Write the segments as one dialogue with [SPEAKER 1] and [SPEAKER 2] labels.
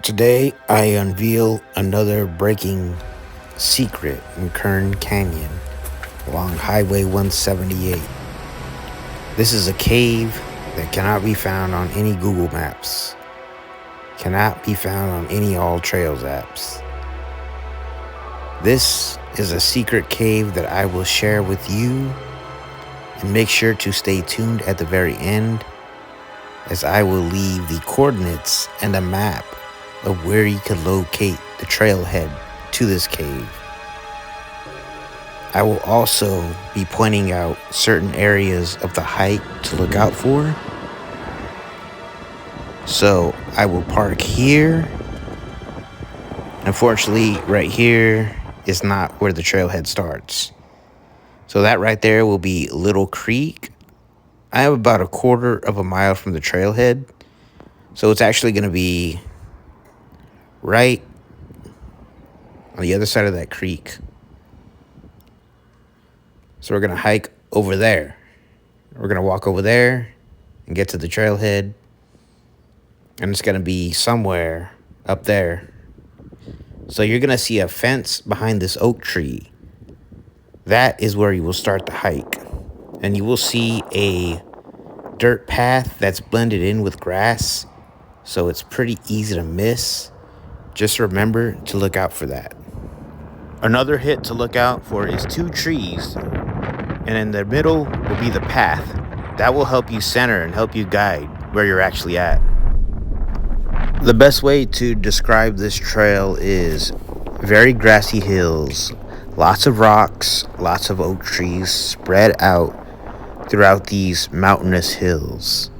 [SPEAKER 1] Today, I unveil another breaking secret in Kern Canyon along Highway 178. This is a cave that cannot be found on any Google Maps, cannot be found on any All Trails apps. This is a secret cave that I will share with you, and make sure to stay tuned at the very end, as I will leave the coordinates and a map of where you can locate the trailhead to this cave. I will also be pointing out certain areas of the hike to look out for. So I will park here. Unfortunately, right here is not where the trailhead starts. So that right there will be Little Creek. I am about a quarter of a mile from the trailhead. So it's actually going to be right on the other side of that creek. So we're going to hike over there. We're going to walk over there and get to the trailhead. And it's going to be somewhere up there. So you're going to see a fence behind this oak tree. That is where you will start the hike. And you will see a dirt path that's blended in with grass. So it's pretty easy to miss. Just remember to look out for that. Another hit to look out for is two trees. And in the middle will be the path. That will help you center and help you guide where you're actually at. The best way to describe this trail is very grassy hills, lots of rocks, lots of oak trees spread out throughout these mountainous hills.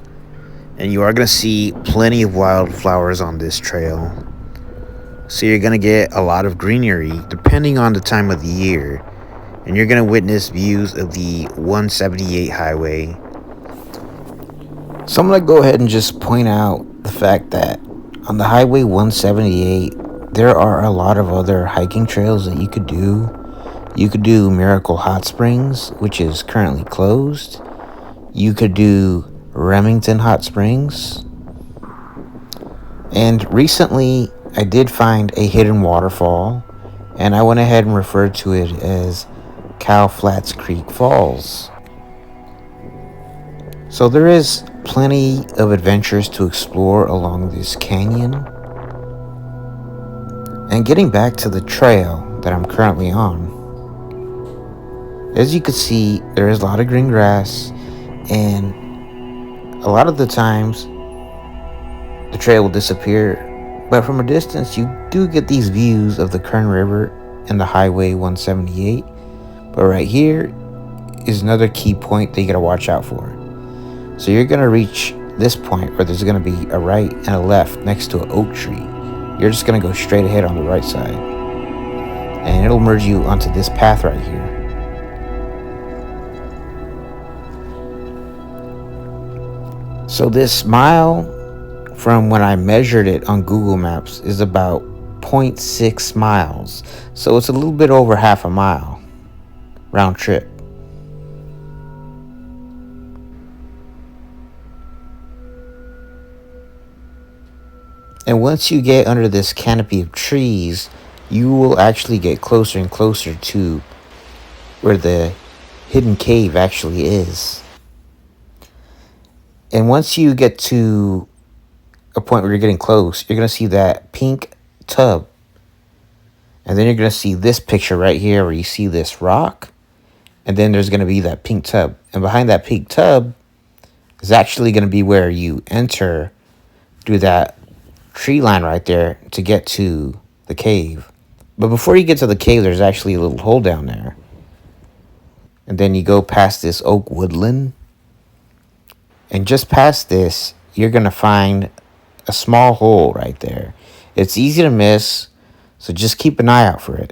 [SPEAKER 1] And you are going to see plenty of wildflowers on this trail. So you're going to get a lot of greenery depending on the time of the year. And you're going to witness views of the 178 highway. So I'm going to go ahead and just point out the fact that on the Highway 178, there are a lot of other hiking trails that you could do. You could do Miracle Hot Springs, which is currently closed. You could do Remington Hot Springs. And recently, I did find a hidden waterfall, and I went ahead and referred to it as Cow Flats Creek Falls. So there is plenty of adventures to explore along this canyon. And getting back to the trail that I'm currently on, as you can see, there is a lot of green grass, and a lot of the times the trail will disappear. But from a distance, you do get these views of the Kern River and the Highway 178. But right here is another key point that you gotta watch out for. So you're gonna reach this point where there's gonna be a right and a left next to an oak tree. You're just gonna go straight ahead on the right side, and it'll merge you onto this path right here. So this mile from when I measured it on Google Maps is about 0.6 miles. So it's a little bit over half a mile round trip. And once you get under this canopy of trees, you will actually get closer and closer to where the hidden cave actually is. And once you get to a point where you're getting close, you're going to see that pink tub. And then you're going to see this picture right here where you see this rock. And then there's going to be that pink tub. And behind that pink tub is actually going to be where you enter through that tree line right there to get to the cave. But before you get to the cave, there's actually a little hole down there. And then you go past this oak woodland. And just past this, you're going to find a small hole right there. It's easy to miss, so just keep an eye out for it.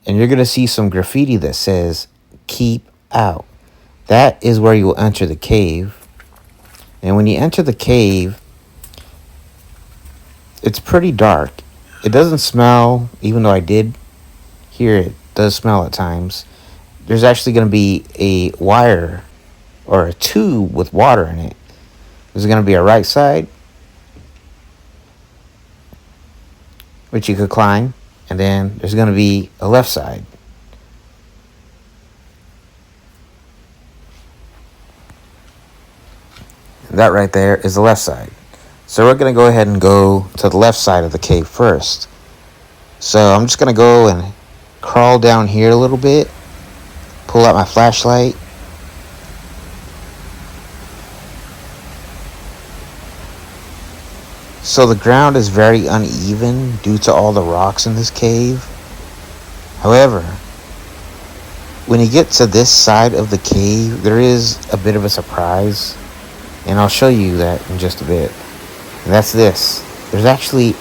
[SPEAKER 1] And you're going to see some graffiti that says, "Keep out." That is where you will enter the cave. And when you enter the cave, it's pretty dark. It doesn't smell, even though I did hear it does smell at times. There's actually going to be a wire or a tube with water in it. There's going to be a right side which you could climb, and then there's going to be a left side. That right there is the left side. So we're going to go ahead and go to the left side of the cave first. So I'm just going to go and crawl down here a little bit, pull out my flashlight. So the ground is very uneven due to all the rocks in this cave. However, when you get to this side of the cave, there is a bit of a surprise. And I'll show you that in just a bit. And that's this. There's actually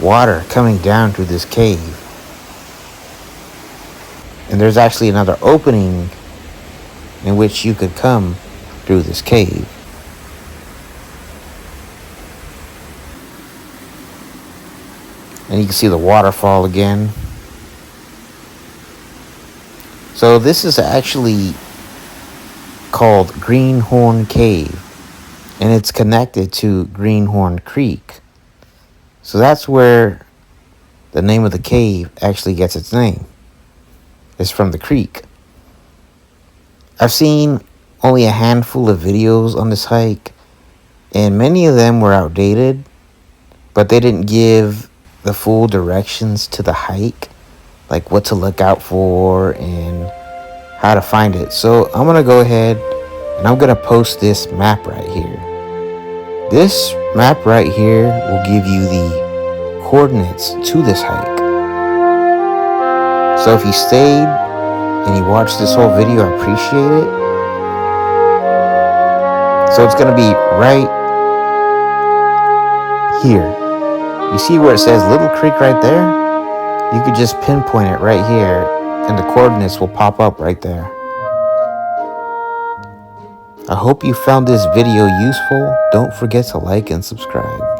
[SPEAKER 1] water coming down through this cave. And there's actually another opening in which you could come through this cave. And you can see the waterfall again. So this is actually called Greenhorn Cave, and it's connected to Greenhorn Creek. So that's where the name of the cave actually gets its name. It's from the creek. I've seen only a handful of videos on this hike, and many of them were outdated, but they didn't give the full directions to the hike, like what to look out for and how to find it. So I'm going to go ahead and I'm going to post this map right here. This map right here will give you the coordinates to this hike. So if you stayed and you watched this whole video, I appreciate it. So it's going to be right here. You see where it says Little Creek right there? You could just pinpoint it right here and the coordinates will pop up right there. I hope you found this video useful. Don't forget to like and subscribe.